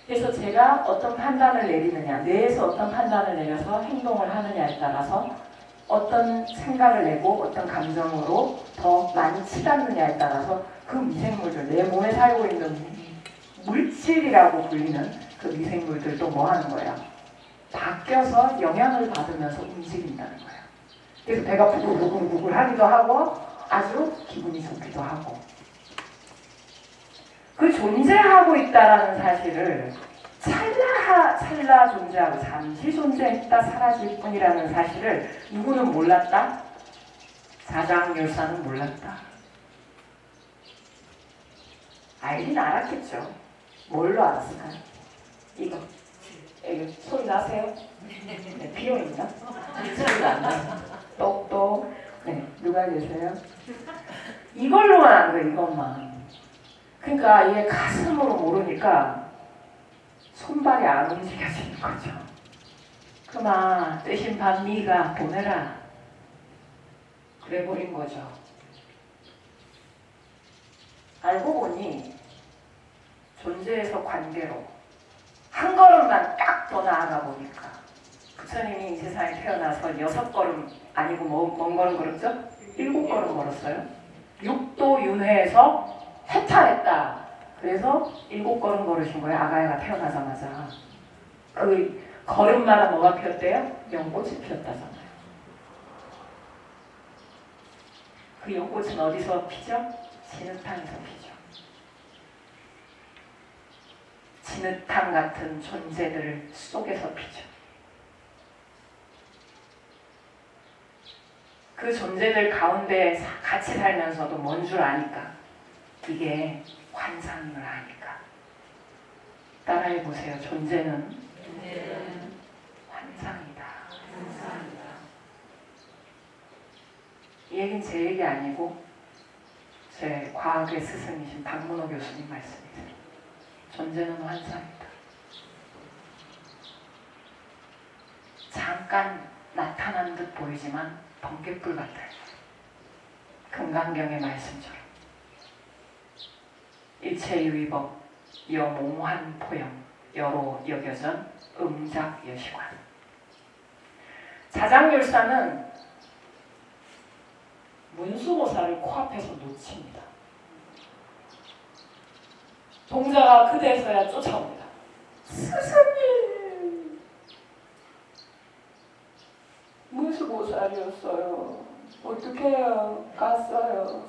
그래서 제가 어떤 판단을 내리느냐, 뇌에서 어떤 판단을 내려서 행동을 하느냐에 따라서 어떤 생각을 내고 어떤 감정으로 더 많이 치닫느냐에 따라서 그 미생물들, 내 몸에 살고 있는 물질이라고 불리는 그 미생물들도 뭐 하는 거예요? 바뀌어서 영향을 받으면서 움직인다는 거예요. 그래서 배가 부글부글 하기도 하고 아주 기분이 좋기도 하고 그 존재하고 있다라는 사실을 찰나 존재하고 잠시 존재했다 사라질 뿐이라는 사실을 누구는 몰랐다? 자장률사는 몰랐다. 알긴 알았겠죠. 뭘로 알았을까요? 이거 소리 나세요? 네, 비용 있나? 소리가 안 나요. 똑똑. 네, 누가 계세요? 이걸로만 안 돼, 이것만. 그러니까 이게 가슴으로 모르니까 손발이 안 움직여지는 거죠. 그만 대신 밥 네가 보내라. 그래 버린 거죠. 알고 보니 존재에서 관계로 한 걸음만 딱 더 나아가 보니까 부처님이 이 세상에 태어나서 6걸음 아니고 뭔 걸음 걸었죠? 7걸음 걸었어요. 육도 윤회에서 해탈했다. 그래서 7걸음 걸으신 거예요. 아가야가 태어나자마자. 그 걸음마다 뭐가 피었대요? 연꽃이 피었다잖아요. 그 연꽃은 어디서 피죠? 진흙탕에서 피죠. 진흙탕 같은 존재들 속에서 피죠. 그 존재들 가운데 같이 살면서도 뭔 줄 아니까 이게 환상임을 아니까 따라해보세요. 존재는 환상이다. 이 얘기는 제 얘기 아니고 제 과학의 스승이신 박문호 교수님 말씀이세요. 존재는 환상이다. 잠깐 나타난 듯 보이지만 번갯불 같아요. 금강경의 말씀처럼 일체유의법 여몽환 포영 여로 여겨전 음작여시관. 자장율사는 문수보살을 코앞에서 놓칩니다. 동자가 그대서야 쫓아옵니다. 스승님! 문수보살이었어요. 어떡해요? 갔어요.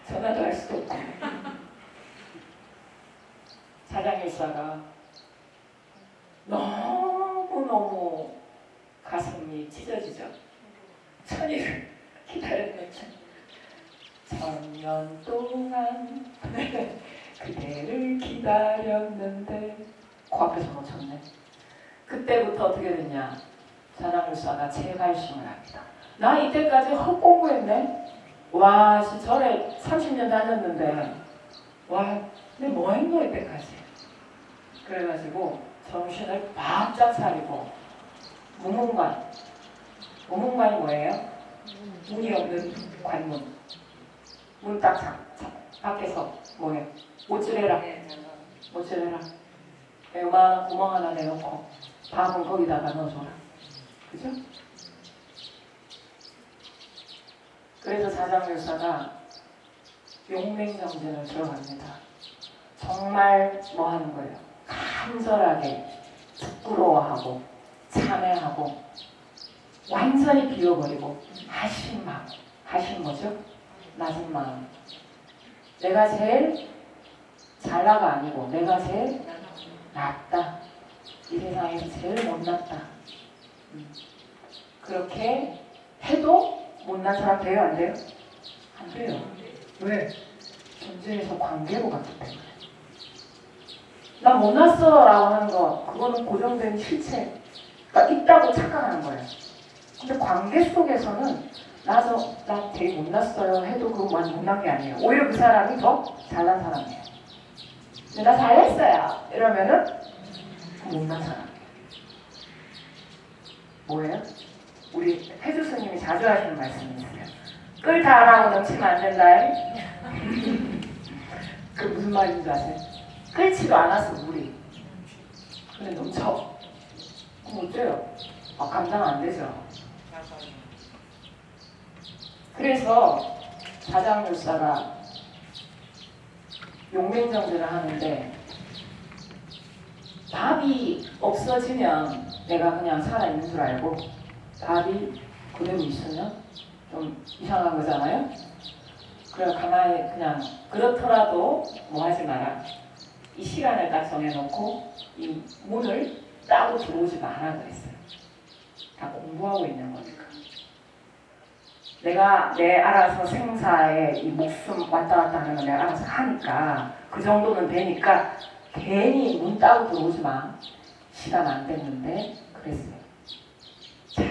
전화도 할 수도 없고. 자장율사가 너무너무 가슴이 찢어지죠. 천일을 기다렸는데 천년 동안 그대를 기다렸는데 코앞에서 놓쳤네. 그때부터 어떻게 됐냐. 자장율사가 재발심을 합니다. 나 이때까지 헛공부했네. 와, 절에 30년 다녔는데 와, 근데 뭐 했노 이때까지. 그래가지고 정신을 바짝 차리고 무문관. 무문관이 뭐예요? 문이 없는 관문. 문 딱 밖에서 뭐예요? 모찌레라. 모찌레라. 요만한 구멍 하나 내놓고 밥은 거기다가 넣어줘라. 그죠? 그래서 자장율사가 용맹정진을 들어갑니다. 정말 뭐 하는 거예요? 간절하게 부끄러워하고 참회하고 완전히 비워버리고 하신 마음. 하신 뭐죠? 낮은 마음. 내가 제일 잘나가 아니고 내가 제일 낫다. 이 세상에서 제일 못났다. 그렇게 해도 못난 사람 돼요? 안 돼요? 안 돼요. 왜? 존재에서 관계로 갔기 때문에. 나 못났어 라고 하는 거, 그거는 고정된 실체가 있다고 착각하는 거예요. 근데 관계 속에서는 나 되게 못났어요 해도 그거 완전 못난 게 아니에요. 오히려 그 사람이 더 잘난 사람이에요. 근데 나 잘했어요 이러면은 못난 사람이에요. 뭐예요? 우리 해주 스님이 자주 하시는 말씀이 있어요. 끌 다 안 하고 넘치면 안 된다. 그 무슨 말인지 아세요? 끓지도 않았어 물이. 근데 넘쳐. 그럼 어째요? 감당 안 되죠. 그래서 자장율사가 용맹정진을 하는데 밥이 없어지면 내가 그냥 살아있는 줄 알고 밥이 그대로 있으면 좀 이상한 거잖아요. 그래 가만히 그냥 그렇더라도 뭐 하지 마라. 이 시간을 딱 정해놓고 이 문을 따고 들어오지 마라 그랬어요. 다 공부하고 있는 거니까. 내가 내 알아서 생사에 이 목숨 왔다 갔다 하는 거 내가 알아서 하니까 그 정도는 되니까 괜히 문 따고 들어오지 마. 시간 안 됐는데 그랬어요. 자,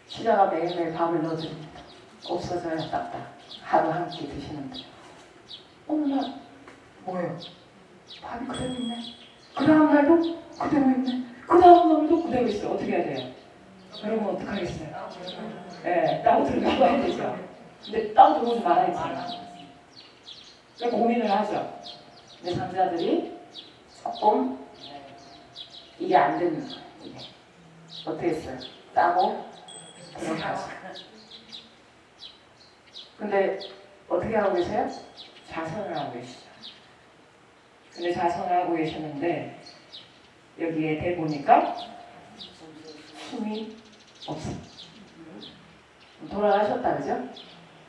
시자가 매일매일 밥을 넣어줍니다. 없어져야 딱딱 하루 한 끼 드시는데 어느 날 뭐예요? 밥이 그대로 있네. 그 다음 날도 그대로 있네. 그 다음 날도 그대로 있어요. 어떻게 해야 돼요? 여러분 어떡하겠어요? 네, 따고 들어가고 해야 되죠. 근데 따고 들어오지 말아야지. 그래서 고민을 하죠. 근데 상자들이 조금 이게 안 되는 거예요. 이게. 어떻게 했어요? 따고 들어가죠. 근데 어떻게 하고 계세요? 자선을 하고 계시죠. 근데 자선을 하고 계셨는데 여기에 대보니까 숨이 없어. 돌아가셨다 그죠?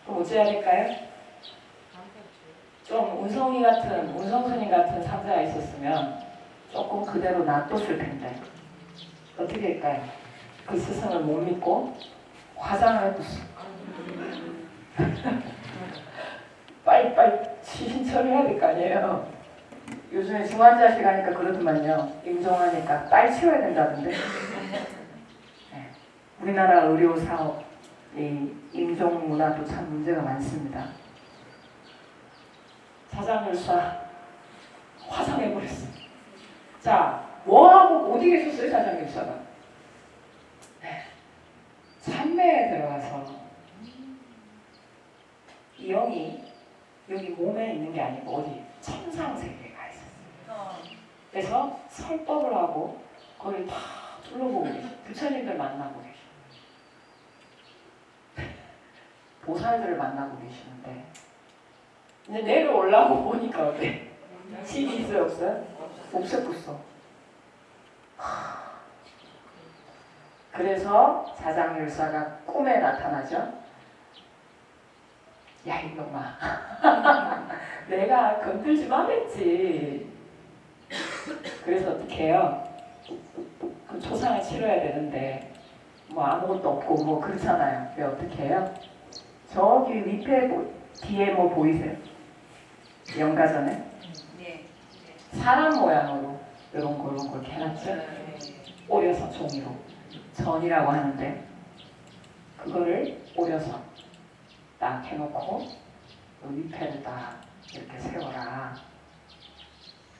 그럼 어찌해야 될까요? 좀 운성스님 같은 상자가 있었으면 조금 그대로 놔뒀을 텐데 어떻게 할까요? 그 스승을 못 믿고 화장을 해뒀어. 빨리빨리 시신 처리해야 될 거 아니에요. 요즘에 중환자실 가니까 그러더만요. 임종하니까 빨리 치워야 된다던데. 네. 우리나라 의료 사업 이 임종 문화도 참 문제가 많습니다. 자장율사 화상해버렸어. 자, 뭐하고 어디 계셨어요 자장율사가? 네. 참매에 들어가서 이 영이 여기 몸에 있는 게 아니고 어디 천상세계에 가 있었어요. 그래서 설법을 하고 거기를 다 둘러보고 계셔. 부처님들 만나고 계셔. 보살들을 만나고 계시는데 이제 내려 올라오고 보니까 어때? 집이 있어요 없어요? 없었어. 그래서 자장율사가 꿈에 나타나죠. 야 이놈아 내가 건들지 말랬지. 그래서 어떻게 해요? 그 초상을 치러야 되는데 뭐 아무것도 없고 뭐 그렇잖아요. 왜 어떻게 해요? 저기 밑에 뒤에 뭐 보이세요? 영가전에 사람 모양으로 이런 걸 해놨죠. 오려서 종이로 전이라고 하는데 그거를 오려서 딱 해놓고 그 위패를 딱 이렇게 세워라.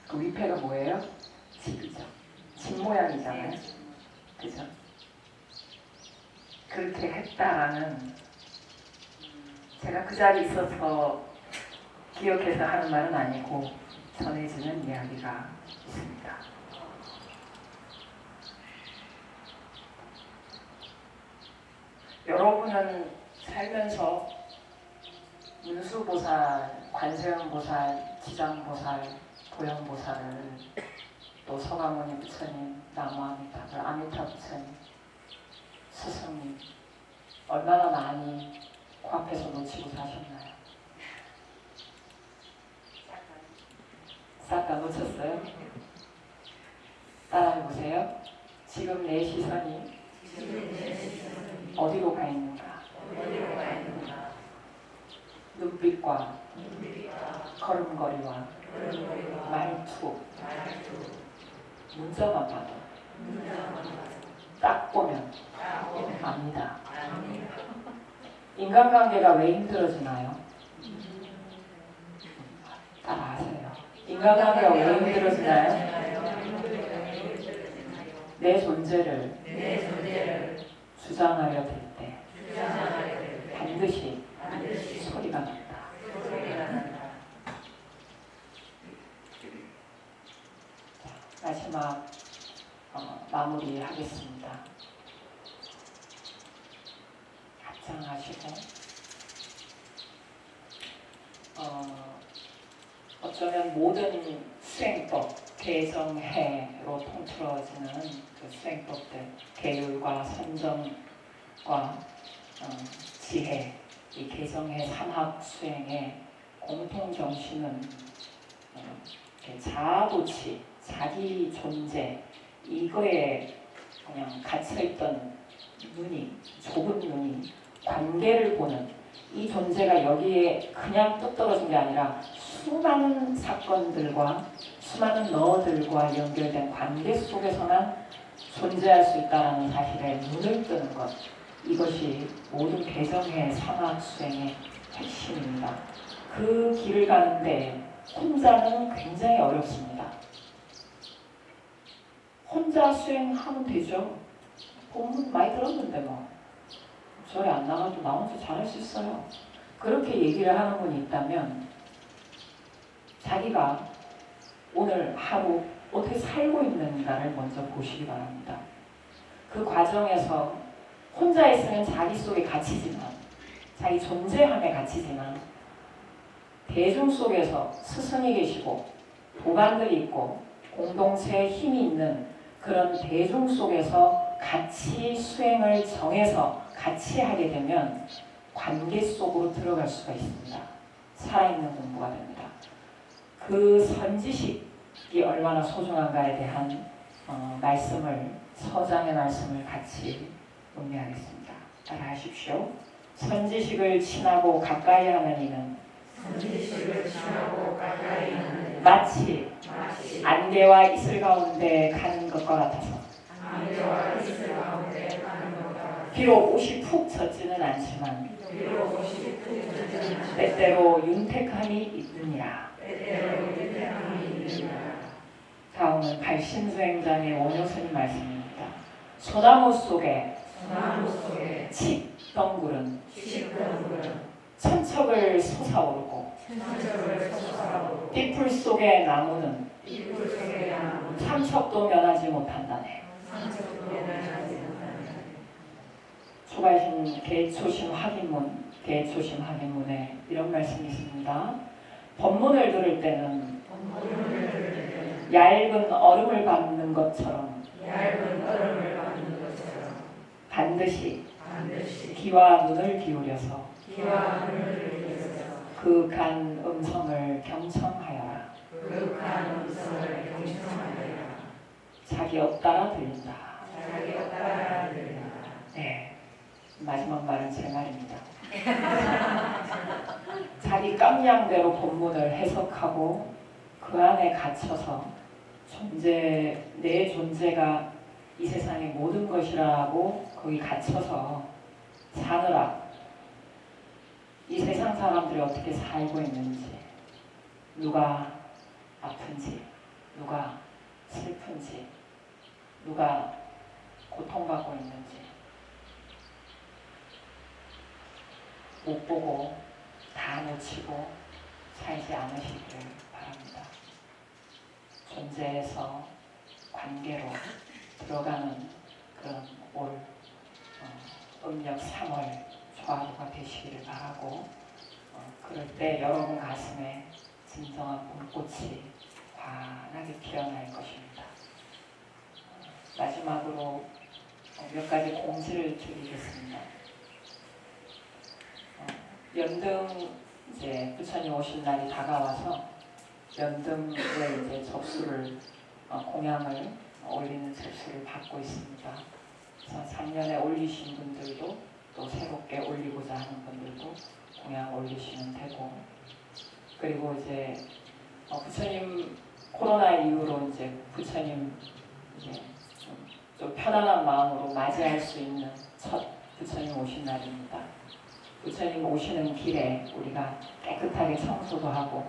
그 위패가 뭐예요? 집이죠. 집 모양이잖아요. 그죠? 그렇게 했다라는 제가 그 자리에 있어서 기억해서 하는 말은 아니고 전해지는 이야기가 있습니다. 여러분은 살면서 문수보살, 관세음보살, 지장보살, 도영보살을 또 서가모니 부처님, 나무아미타불, 아미타 부처님, 스승님 얼마나 많이 코앞에서 놓치고 사셨나요? 싹 다 놓쳤어요? 따라해보세요. 지금 내 시선이 어디로 가 있는가? 눈빛과 걸음걸이와 말투, 문자만 봐도 딱 보면 압니다. 인간관계가 왜 힘들어지나요? 따라하세요. 인간관계가 왜 힘들어지나요? 내 존재를 주장하려 들 때 반드시 소리가 난다. 자, 마지막 마무리하겠습니다. 합장하시고 어쩌면 모든 수행법, 개정해로 통틀어지는 그 수행법들, 계율과 선정과 지혜, 이 개정해 삼학 수행의 공통 정신은 자아도취, 자기 존재, 이거에 그냥 갇혀있던 눈이, 좁은 눈이 관계를 보는 이 존재가 여기에 그냥 뚝 떨어진 게 아니라 수많은 사건들과 수많은 너들과 연결된 관계 속에서만 존재할 수 있다는 사실에 눈을 뜨는 것, 이것이 모든 개정의 삼학 수행의 핵심입니다. 그 길을 가는데 혼자는 굉장히 어렵습니다. 혼자 수행하면 되죠. 본문 많이 들었는데 뭐 절에 안 나가도 나 혼자 잘할 수 있어요. 그렇게 얘기를 하는 분이 있다면 자기가 오늘 하루 어떻게 살고 있는가를 먼저 보시기 바랍니다. 그 과정에서 혼자 있으면 자기 속에 갇히지만, 자기 존재함에 갇히지만, 대중 속에서 스승이 계시고 도반들이 있고 공동체에 힘이 있는 그런 대중 속에서 같이 수행을 정해서 같이 하게 되면 관계 속으로 들어갈 수가 있습니다. 살아있는 공부가 됩니다. 그 선지식이 얼마나 소중한가에 대한 말씀을, 서장의 말씀을 같이 음미하겠습니다. 따라하십시오. 선지식을 친하고 가까이 하는 이는 마치 안개와 이슬 가운데 가는 것과 같아서 비록 옷이 푹 젖지는 않지만 때때로 윤택함이 있느니라. 다음은 발신수행장의 원효스님 말씀입니다. 소나무 속에 칡덩굴은 천척을 솟아오르고 띠풀 속의 나무는 이불속에야 삼척도 면하지 못한다네. 상처도 면하지 못하네. 초가심 개초심 확인문에 이런 말씀이 있습니다. 법문을 들을 때는 법문을 들을 때는 얇은 얼음을 밟는 것처럼 얇은 얼음을 받는 것처럼 반드시 반드시 귀와 눈을 기울여서 귀와 눈을 들여서 그 간 음성을 경청하여라. 극한 음성을 경청하여라. 자기 업따라 들린다. 자기 따라 들린다. 네, 마지막 말은 제 말입니다. 자기 깜냥대로 본문을 해석하고 그 안에 갇혀서 내 존재가 이 세상의 모든 것이라고 거기 갇혀서 사느라 이 세상 사람들이 어떻게 살고 있는지, 누가 아픈지, 누가 슬픈지, 누가 고통받고 있는지 못 보고 다 놓치고 살지 않으시기를 바랍니다. 존재에서 관계로 들어가는 그런 올 음력 3월 초하루가 되시기를 바라고, 그럴 때 여러분 가슴에 진정한 봄꽃이 환하게 피어날 것입니다. 마지막으로 몇 가지 공지를 드리겠습니다. 연등 이제 부처님 오신 날이 다가와서 연등에 이제 접수를 공양을 올리는 접수를 받고 있습니다. 그래서 작년에 올리신 분들도 또 새롭게 올리고자 하는 분들도 공양 올리시면 되고, 그리고 이제 부처님 코로나 이후로 이제 부처님 이제 좀 편안한 마음으로 맞이할 수 있는 첫 부처님 오신 날입니다. 부처님 오시는 길에 우리가 깨끗하게 청소도 하고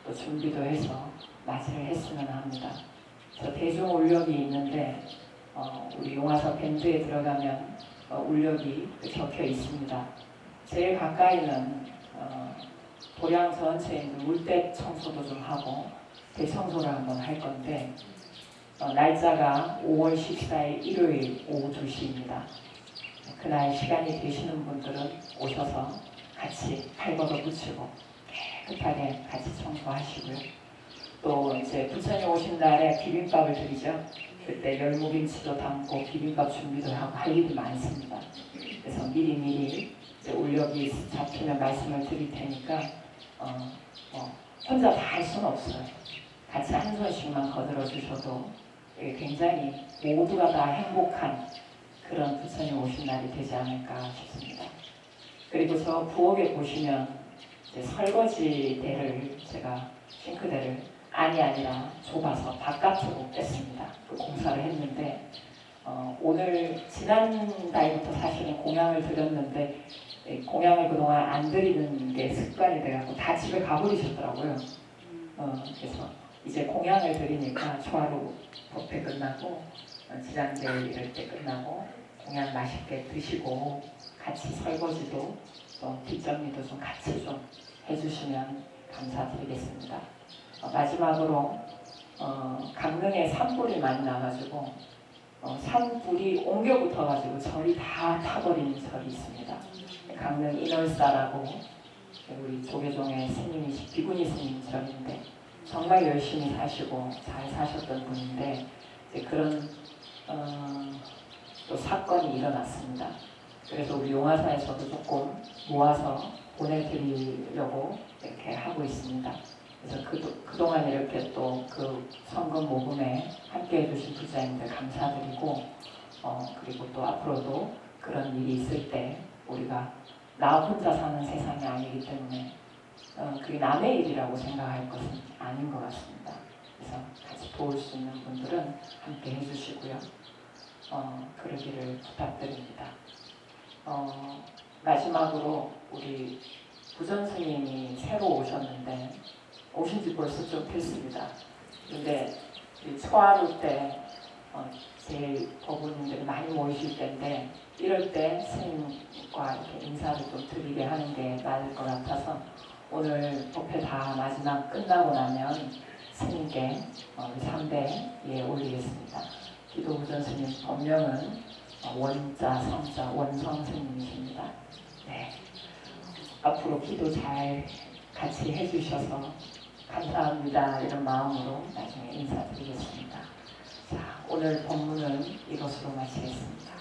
또 준비도 해서 맞이를 했으면 합니다. 저 대중 울력이 있는데 우리 용화사 밴드에 들어가면 울력이 적혀 있습니다. 제일 가까이는 도량 전체에 있는 물대 청소도 좀 하고 대청소를 한번 할 건데 날짜가 5월 14일 일요일 오후 2시입니다. 그날 시간이 되시는 분들은 오셔서 같이 팔걷어 붙이고 깨끗하게 같이 청소하시고요. 또 이제 부처님 오신 날에 비빔밥을 드리죠. 그때 열무김치도 담고 비빔밥 준비도 하고 할 일이 많습니다. 그래서 미리미리 이제 울력이 잡히면 말씀을 드릴 테니까 혼자 다 할 수는 없어요. 같이 한 손씩만 거들어 주셔도 굉장히 모두가 다 행복한 그런 부처님 오신 날이 되지 않을까 싶습니다. 그리고 저 부엌에 보시면 이제 설거지대를 제가 싱크대를 안이 아니라 좁아서 바깥으로 뺐습니다. 그 공사를 했는데 오늘 지난달부터 사실은 공양을 드렸는데 공양을 그동안 안 드리는 게 습관이 돼갖고 다 집에 가버리셨더라고요. 그래서 이제 공양을 드리니까 초하루 법회 끝나고 지난대 이럴 때 끝나고 공양 맛있게 드시고 같이 설거지도 또 뒷정리도 좀 같이 좀 해주시면 감사드리겠습니다. 마지막으로 강릉에 산불이 많이 나가지고 산불이 옮겨 붙어가지고 절이 다 타버린 절이 있습니다. 강릉 인월사라고 우리 조계종의 스님이 비구니 스님 절인데 정말 열심히 사시고 잘 사셨던 분인데 이제 그런 또 사건이 일어났습니다. 그래서 우리 용화사에서도 조금 모아서 보내드리려고 이렇게 하고 있습니다. 그래서 그동안 이렇게 또 그 성금 모금에 함께 해주신 부자님들 감사드리고 그리고 또 앞으로도 그런 일이 있을 때 우리가 나 혼자 사는 세상이 아니기 때문에 그게 남의 일이라고 생각할 것은 아닌 것 같습니다. 그래서 같이 도울 수 있는 분들은 함께 해주시고요. 그러기를 부탁드립니다. 마지막으로 우리 부전 스님이 새로 오셨는데 오신 지 벌써 좀 됐습니다. 근데 초하루 때 제일 법부님들이 많이 모이실 때인데 이럴 때 스님과 이렇게 인사를 좀 드리게 하는 게 맞을 것 같아서 오늘 법회 다 마지막 끝나고 나면 스님께 우리 3배에 올리겠습니다. 기도부전 스님 법명은 원자, 성자, 원성 스님이십니다. 네. 앞으로 기도 잘 같이 해주셔서 감사합니다. 이런 마음으로 나중에 인사드리겠습니다. 자, 오늘 법문은 이것으로 마치겠습니다.